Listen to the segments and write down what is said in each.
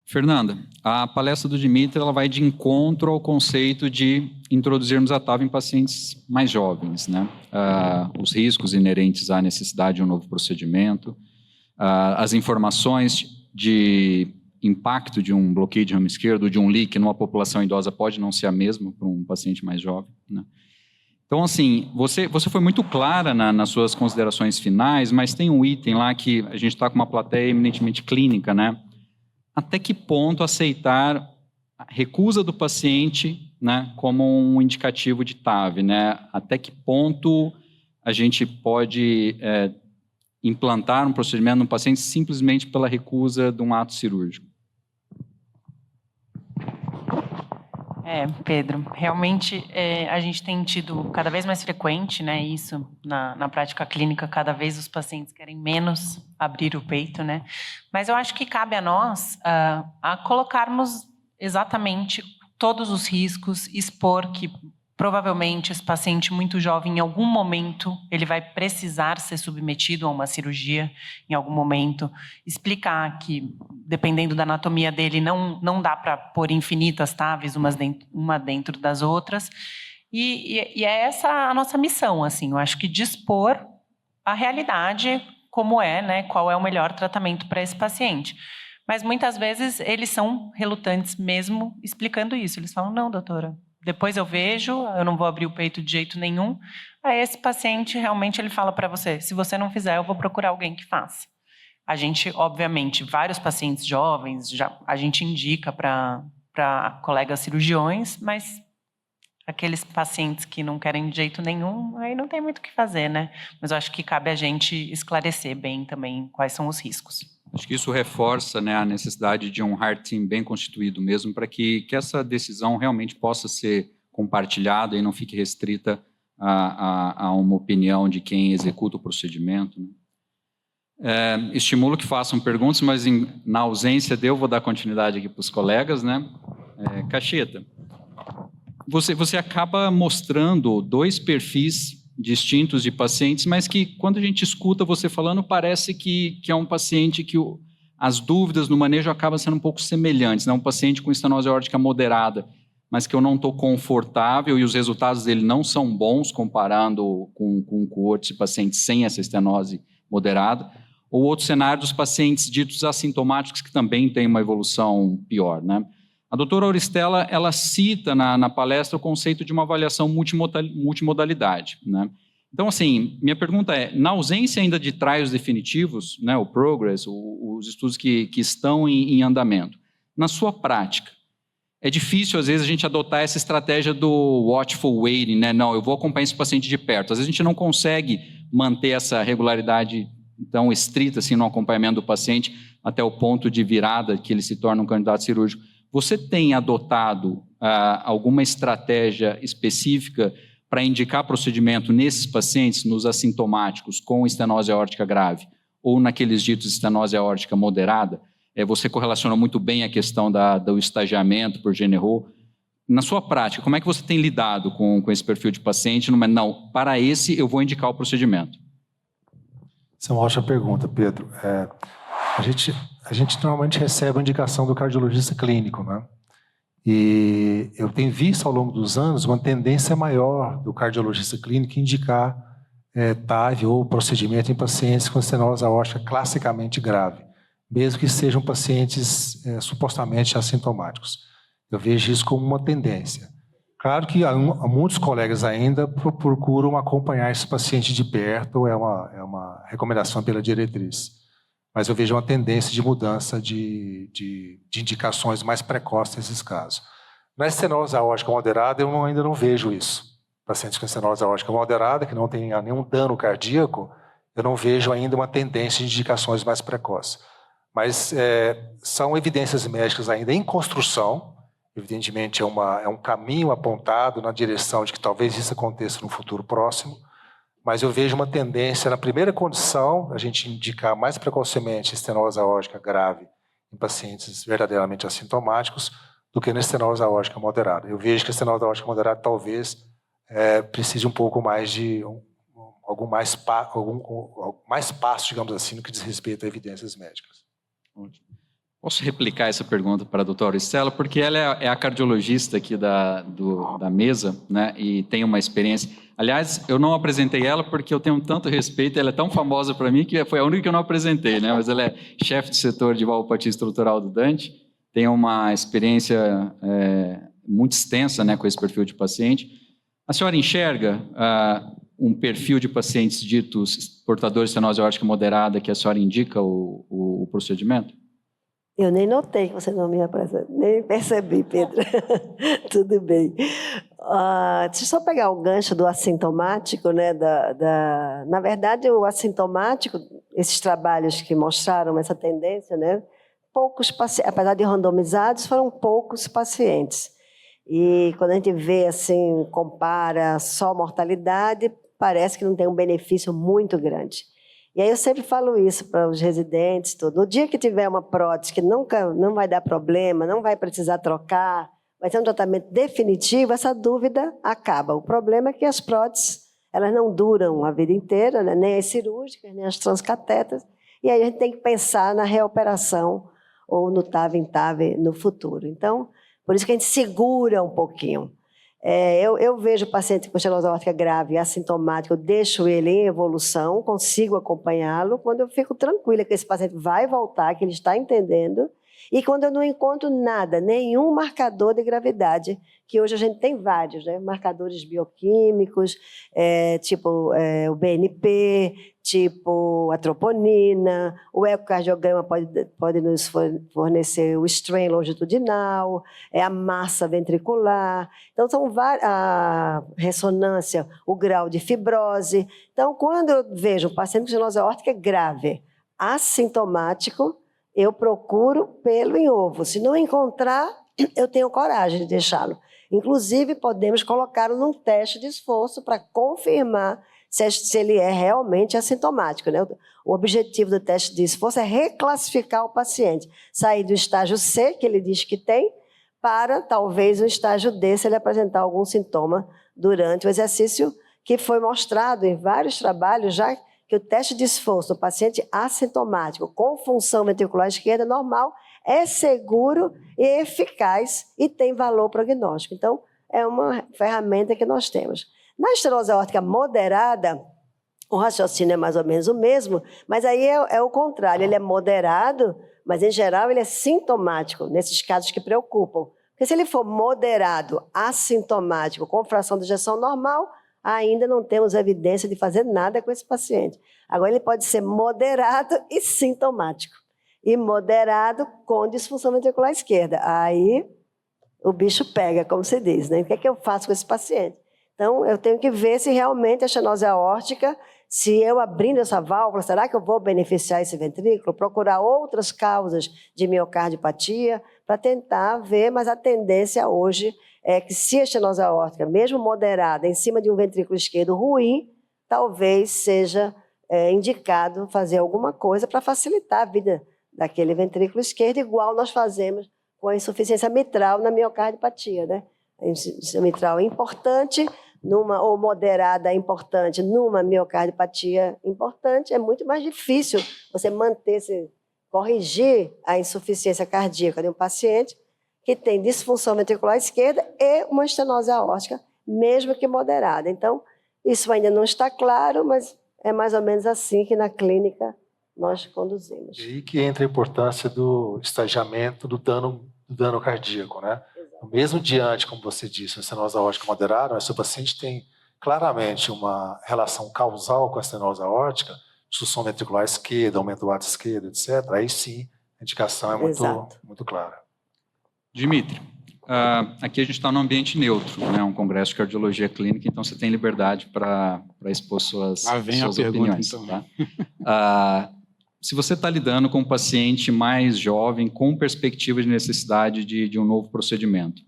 Fernanda, a palestra do Dimitri ela vai de encontro ao conceito de introduzirmos a TAV em pacientes mais jovens, né? Os riscos inerentes à necessidade de um novo procedimento, as informações de impacto de um bloqueio de ramo esquerdo, de um leak numa população idosa pode não ser a mesma para um paciente mais jovem, né? Então, assim, você foi muito clara nas suas considerações finais, mas tem um item lá que a gente está com uma plateia eminentemente clínica, né? Até que ponto aceitar a recusa do paciente, né, como um indicativo de TAV, né? Até que ponto a gente pode implantar um procedimento no paciente simplesmente pela recusa de um ato cirúrgico? Pedro, realmente a gente tem tido cada vez mais frequente, né, isso na prática clínica, cada vez os pacientes querem menos abrir o peito, né, mas eu acho que cabe a nós a colocarmos exatamente todos os riscos, expor que provavelmente esse paciente muito jovem, em algum momento, ele vai precisar ser submetido a uma cirurgia, em algum momento, explicar que, dependendo da anatomia dele, não dá para pôr infinitas TAVs, uma dentro das outras, e é essa a nossa missão, assim, eu acho que dispor a realidade como é, né, qual é o melhor tratamento para esse paciente. Mas, muitas vezes, eles são relutantes mesmo explicando isso, eles falam, não, doutora, depois eu vejo, eu não vou abrir o peito de jeito nenhum. Aí esse paciente realmente ele fala para você, se você não fizer, eu vou procurar alguém que faça. A gente, obviamente, vários pacientes jovens, a gente indica para colegas cirurgiões, mas aqueles pacientes que não querem de jeito nenhum, aí não tem muito o que fazer, né? Mas eu acho que cabe a gente esclarecer bem também quais são os riscos. Acho que isso reforça, né, a necessidade de um heart team bem constituído mesmo, para que essa decisão realmente possa ser compartilhada e não fique restrita a uma opinião de quem executa o procedimento, né? Estimulo que façam perguntas, mas na ausência de eu vou dar continuidade aqui para os colegas, né? Cacheta, você acaba mostrando dois perfis distintos de pacientes, mas que quando a gente escuta você falando, parece que é um paciente que as dúvidas no manejo acabam sendo um pouco semelhantes, né? Um paciente com estenose aórtica moderada, mas que eu não estou confortável e os resultados dele não são bons comparando com coortes de pacientes sem essa estenose moderada, ou outro cenário dos pacientes ditos assintomáticos que também têm uma evolução pior, né? A doutora Auristela, ela cita na palestra o conceito de uma avaliação multimodalidade, né? Então, assim, minha pergunta é, na ausência ainda de trials definitivos, né, o progress, os estudos que estão em andamento, na sua prática, é difícil, às vezes, a gente adotar essa estratégia do watchful waiting, né? Não, eu vou acompanhar esse paciente de perto. Às vezes a gente não consegue manter essa regularidade tão estrita assim, no acompanhamento do paciente até o ponto de virada que ele se torna um candidato cirúrgico. Você tem adotado alguma estratégia específica para indicar procedimento nesses pacientes, nos assintomáticos, com estenose aórtica grave, ou naqueles ditos estenose aórtica moderada? Você correlaciona muito bem a questão do estagiamento por GNRO. Na sua prática, como é que você tem lidado com esse perfil de paciente? Não, para esse eu vou indicar o procedimento. Essa é uma ótima pergunta, Pedro. A gente normalmente recebe a indicação do cardiologista clínico, né? E eu tenho visto ao longo dos anos uma tendência maior do cardiologista clínico indicar TAV ou procedimento em pacientes com estenose aórtica classicamente grave, mesmo que sejam pacientes supostamente assintomáticos. Eu vejo isso como uma tendência. Claro que muitos colegas ainda procuram acompanhar esse paciente de perto, é uma recomendação pela diretriz. Mas eu vejo uma tendência de mudança de indicações mais precoces nesses casos. Na estenose aórtica moderada, eu ainda não vejo isso. Pacientes com estenose aórtica moderada, que não tem nenhum dano cardíaco, eu não vejo ainda uma tendência de indicações mais precoces. Mas são evidências médicas ainda em construção, evidentemente é um caminho apontado na direção de que talvez isso aconteça no futuro próximo, mas eu vejo uma tendência, na primeira condição, a gente indicar mais precocemente estenose aórtica grave em pacientes verdadeiramente assintomáticos do que na estenose aórtica moderada. Eu vejo que a estenose aórtica moderada talvez precise um pouco mais de algum mais passo, digamos assim, no que diz respeito a evidências médicas. Posso replicar essa pergunta para a doutora Estela, porque ela é a cardiologista aqui da mesa, né, e tem uma experiência. Aliás, eu não apresentei ela porque eu tenho tanto respeito, ela é tão famosa para mim que foi a única que eu não apresentei, né, mas ela é chefe de setor de valvopatia estrutural do Dante, tem uma experiência muito extensa, né, com esse perfil de paciente. A senhora enxerga um perfil de pacientes ditos portadores de estenose aórtica moderada que a senhora indica o procedimento? Eu nem notei que você não me apresentou, nem percebi, Pedro. Tudo bem. Deixa eu só pegar o gancho do assintomático, né? Na verdade, o assintomático, esses trabalhos que mostraram essa tendência, né? Poucos pacientes, apesar de randomizados, foram poucos pacientes. E quando a gente vê assim, compara só mortalidade, parece que não tem um benefício muito grande. E aí eu sempre falo isso para os residentes, tudo. No dia que tiver uma prótese que não vai dar problema, não vai precisar trocar, vai ser um tratamento definitivo, essa dúvida acaba. O problema é que as próteses, elas não duram a vida inteira, né? Nem as cirúrgicas, nem as transcatetas, e aí a gente tem que pensar na reoperação ou no TAV-INTAV no futuro. Então, por isso que a gente segura um pouquinho. Eu vejo o paciente com estenose aórtica grave, assintomático, eu deixo ele em evolução, consigo acompanhá-lo, quando eu fico tranquila que esse paciente vai voltar, que ele está entendendo, e quando eu não encontro nada, nenhum marcador de gravidade, que hoje a gente tem vários, né? Marcadores bioquímicos, tipo o BNP, tipo a troponina, o ecocardiograma pode nos fornecer o strain longitudinal, a massa ventricular. Então, são a ressonância, o grau de fibrose. Então, quando eu vejo um paciente com estenose aórtica grave, assintomático, eu procuro pelo em ovo. Se não encontrar, eu tenho coragem de deixá-lo. Inclusive, podemos colocá-lo num teste de esforço para confirmar se ele é realmente assintomático, né? O objetivo do teste de esforço é reclassificar o paciente, sair do estágio C, que ele diz que tem, para talvez o estágio D, se ele apresentar algum sintoma durante o exercício, que foi mostrado em vários trabalhos já que o teste de esforço do paciente assintomático com função ventricular esquerda normal é seguro e eficaz e tem valor prognóstico. Então, é uma ferramenta que nós temos. Na estenose aórtica moderada, o raciocínio é mais ou menos o mesmo, mas aí é o contrário, ele é moderado, mas em geral ele é sintomático, nesses casos que preocupam. Porque se ele for moderado, assintomático, com fração de ejeção normal, ainda não temos evidência de fazer nada com esse paciente. Agora, ele pode ser moderado e sintomático. E moderado com disfunção ventricular esquerda. Aí, o bicho pega, como se diz, né? O que é que eu faço com esse paciente? Então, eu tenho que ver se realmente a estenose aórtica, se eu abrindo essa válvula, será que eu vou beneficiar esse ventrículo? Procurar outras causas de miocardiopatia para tentar ver, mas a tendência hoje é que se a estenose aórtica, mesmo moderada, em cima de um ventrículo esquerdo ruim, talvez seja indicado fazer alguma coisa para facilitar a vida daquele ventrículo esquerdo, igual nós fazemos com a insuficiência mitral na miocardiopatia, né? A insuficiência mitral é importante, ou moderada é importante numa miocardiopatia importante, é muito mais difícil você corrigir a insuficiência cardíaca de um paciente que tem disfunção ventricular esquerda e uma estenose aórtica, mesmo que moderada. Então, isso ainda não está claro, mas é mais ou menos assim que na clínica nós conduzimos. E aí que entra a importância do estagiamento do dano cardíaco, né? Exato. Mesmo diante, como você disse, uma estenose aórtica moderada, mas se o paciente tem claramente uma relação causal com a estenose aórtica, disfunção ventricular esquerda, aumento do ato esquerdo, etc., aí sim a indicação é muito clara. Dimitri, aqui a gente está num ambiente neutro, né? Um congresso de cardiologia clínica, então você tem liberdade para expor suas opiniões. Então. Tá? Se você está lidando com um paciente mais jovem, com perspectiva de necessidade de um novo procedimento,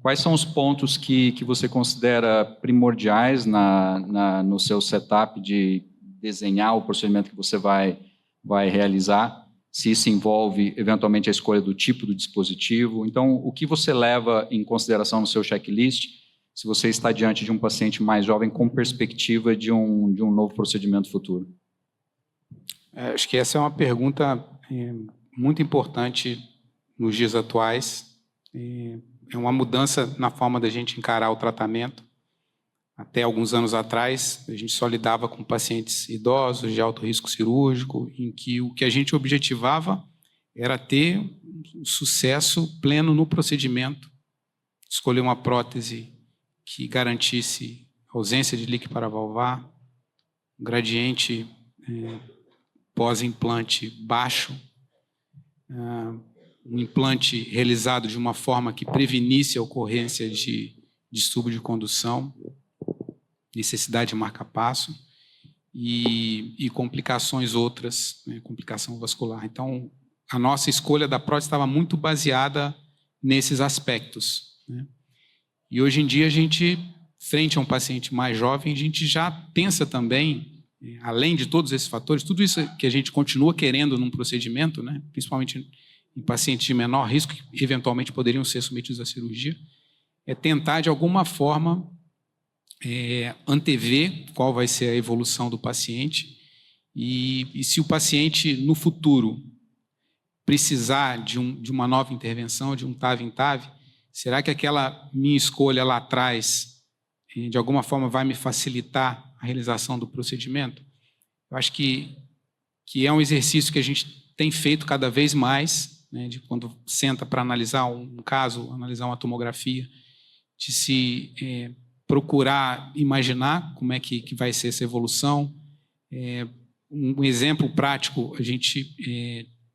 quais são os pontos que você considera primordiais no seu setup de desenhar o procedimento que você vai realizar? Se isso envolve, eventualmente, a escolha do tipo do dispositivo. Então, o que você leva em consideração no seu checklist se você está diante de um paciente mais jovem com perspectiva de um novo procedimento futuro? Acho que essa é uma pergunta muito importante nos dias atuais. É uma mudança na forma da gente encarar o tratamento. Até alguns anos atrás, a gente só lidava com pacientes idosos de alto risco cirúrgico, em que o que a gente objetivava era ter um sucesso pleno no procedimento, escolher uma prótese que garantisse ausência de líquido paravalvar, um gradiente pós-implante baixo, um implante realizado de uma forma que prevenisse a ocorrência de distúrbio de condução, necessidade de marca-passo e complicações outras, complicação vascular. Então, a nossa escolha da prótese estava muito baseada nesses aspectos, né? E hoje em dia, a gente, frente a um paciente mais jovem, a gente já pensa também, além de todos esses fatores, tudo isso que a gente continua querendo num procedimento, né? Principalmente em pacientes de menor risco, que eventualmente poderiam ser submetidos à cirurgia, é tentar, de alguma forma, antever qual vai ser a evolução do paciente e se o paciente, no futuro, precisar de uma nova intervenção, de um TAV em TAV, será que aquela minha escolha lá atrás, de alguma forma, vai me facilitar a realização do procedimento? Eu acho que é um exercício que a gente tem feito cada vez mais, né, de quando senta para analisar um caso, analisar uma tomografia, de se procurar imaginar como é que vai ser essa evolução. Um exemplo prático, a gente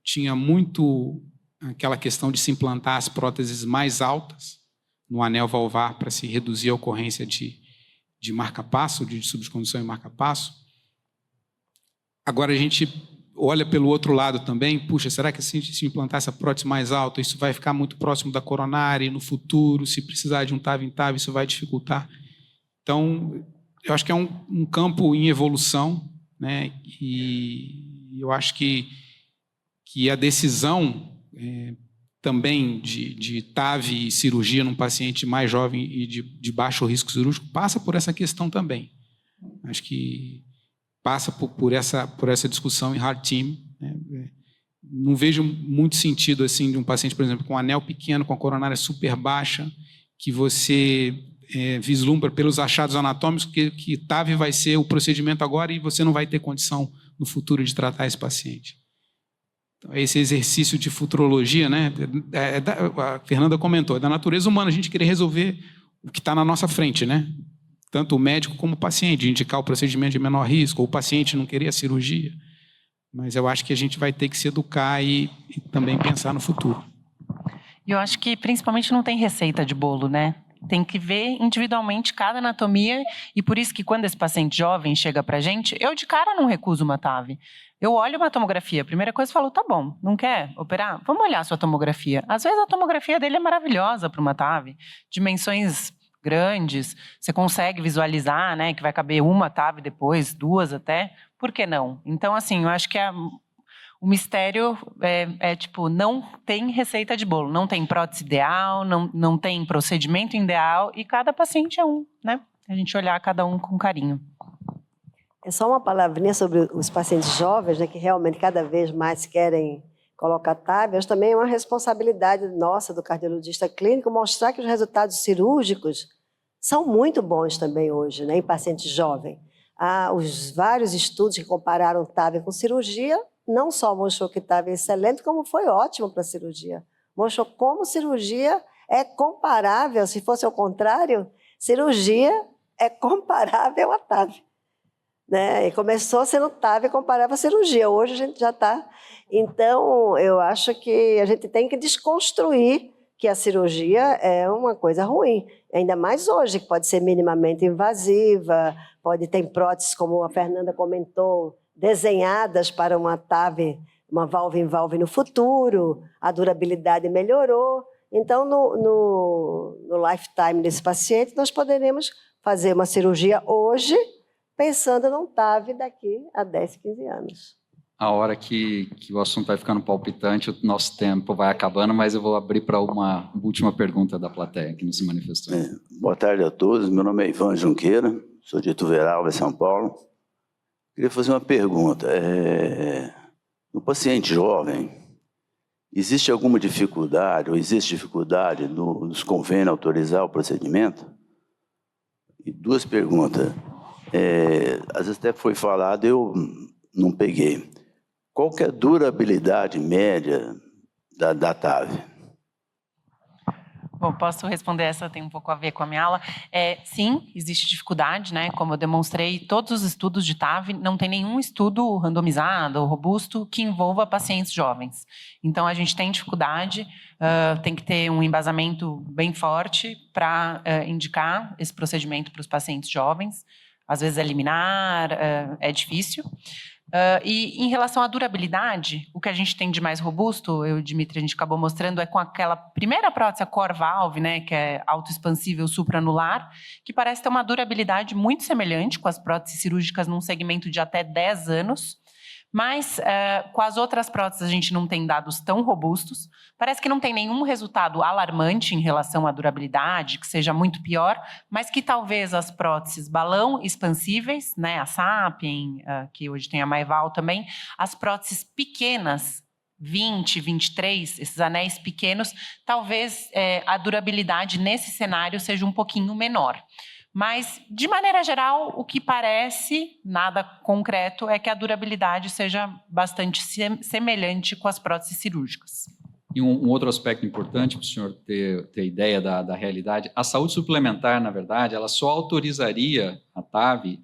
tinha muito aquela questão de se implantar as próteses mais altas no anel valvar para se reduzir a ocorrência de marca-passo, de distúrbio de condução e marca-passo. Agora a gente olha pelo outro lado também, puxa, será que se implantar essa prótese mais alta, isso vai ficar muito próximo da coronária e no futuro, se precisar de um TAV em TAV, isso vai dificultar? Então, eu acho que é um campo em evolução, né? E eu acho que a decisão também de TAV e cirurgia num paciente mais jovem e de baixo risco cirúrgico passa por essa questão também. Acho que passa por essa discussão em Heart Team, né? Não vejo muito sentido assim de um paciente, por exemplo, com um anel pequeno, com a coronária super baixa, que você vislumbra pelos achados anatômicos que TAV vai ser o procedimento agora e você não vai ter condição no futuro de tratar esse paciente. Então, esse exercício de futurologia, né? A Fernanda comentou, é da natureza humana a gente querer resolver o que está na nossa frente, né? Tanto o médico como o paciente, indicar o procedimento de menor risco, ou o paciente não querer a cirurgia. Mas eu acho que a gente vai ter que se educar e também pensar no futuro. E eu acho que principalmente não tem receita de bolo, né? Tem que ver individualmente cada anatomia e por isso que quando esse paciente jovem chega pra gente, eu de cara não recuso uma TAV. Eu olho uma tomografia, a primeira coisa eu falo, tá bom, não quer operar? Vamos olhar a sua tomografia. Às vezes a tomografia dele é maravilhosa para uma TAV, dimensões grandes, você consegue visualizar, né, que vai caber uma TAV depois, duas até, por que não? Então, assim, eu acho que o mistério tipo, não tem receita de bolo, não tem prótese ideal, não tem procedimento ideal e cada paciente é um, né? A gente olhar cada um com carinho. É só uma palavrinha sobre os pacientes jovens, né, que realmente cada vez mais querem colocar TAV, mas também é uma responsabilidade nossa, do cardiologista clínico, mostrar que os resultados cirúrgicos são muito bons também hoje, né, em pacientes jovens. Os vários estudos que compararam TAV com cirurgia não só mostrou que TAV é excelente, como foi ótimo para a cirurgia. Mostrou como cirurgia é comparável, se fosse ao contrário, cirurgia é comparável a TAV. Né? E começou sendo TAV comparável à cirurgia, hoje a gente já está. Então, eu acho que a gente tem que desconstruir que a cirurgia é uma coisa ruim, ainda mais hoje, que pode ser minimamente invasiva, pode ter próteses, como a Fernanda comentou, desenhadas para uma TAV, uma valve em valve no futuro, a durabilidade melhorou. Então, no lifetime desse paciente, nós poderemos fazer uma cirurgia hoje, pensando num TAV daqui a 10, 15 anos. A hora que o assunto vai ficando palpitante, o nosso tempo vai acabando, mas eu vou abrir para uma última pergunta da plateia que não se manifestou. Boa tarde a todos, meu nome é Ivan Junqueira, sou de Ituverava, São Paulo. Queria fazer uma pergunta. No paciente jovem, existe alguma dificuldade, ou existe dificuldade nos convênios autorizar o procedimento? E 2 perguntas. Às vezes até foi falado, eu não peguei. Qual que é a durabilidade média da TAV? Bom, posso responder essa, tem um pouco a ver com a minha aula. Sim, existe dificuldade, né? Como eu demonstrei, todos os estudos de TAV, não tem nenhum estudo randomizado ou robusto que envolva pacientes jovens. Então, a gente tem dificuldade, tem que ter um embasamento bem forte para indicar esse procedimento para os pacientes jovens. Às vezes é liminar, é difícil. E em relação à durabilidade, o que a gente tem de mais robusto, eu e o Dimitri, a gente acabou mostrando, é com aquela primeira prótese, a Core Valve, né, que é autoexpansível supranular, que parece ter uma durabilidade muito semelhante com as próteses cirúrgicas num segmento de até 10 anos, mas com as outras próteses a gente não tem dados tão robustos. Parece que não tem nenhum resultado alarmante em relação à durabilidade, que seja muito pior, mas que talvez as próteses balão expansíveis, né, a Sapien, que hoje tem a Maival também, as próteses pequenas, 20, 23, esses anéis pequenos, talvez a durabilidade nesse cenário seja um pouquinho menor. Mas, de maneira geral, o que parece, nada concreto, é que a durabilidade seja bastante semelhante com as próteses cirúrgicas. E um outro aspecto importante para o senhor ter ideia da realidade, a saúde suplementar, na verdade, ela só autorizaria a TAV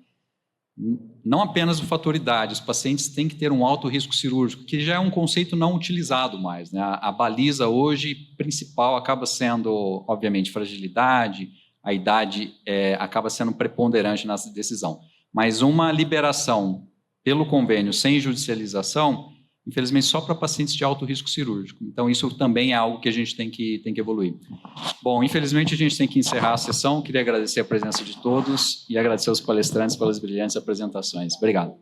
não apenas o fator idade, os pacientes têm que ter um alto risco cirúrgico, que já é um conceito não utilizado mais, né? A baliza hoje principal acaba sendo, obviamente, fragilidade, a idade acaba sendo preponderante na decisão. Mas uma liberação pelo convênio sem judicialização, infelizmente, só para pacientes de alto risco cirúrgico. Então, isso também é algo que a gente tem que evoluir. Bom, infelizmente, a gente tem que encerrar a sessão. Queria agradecer a presença de todos e agradecer aos palestrantes pelas brilhantes apresentações. Obrigado.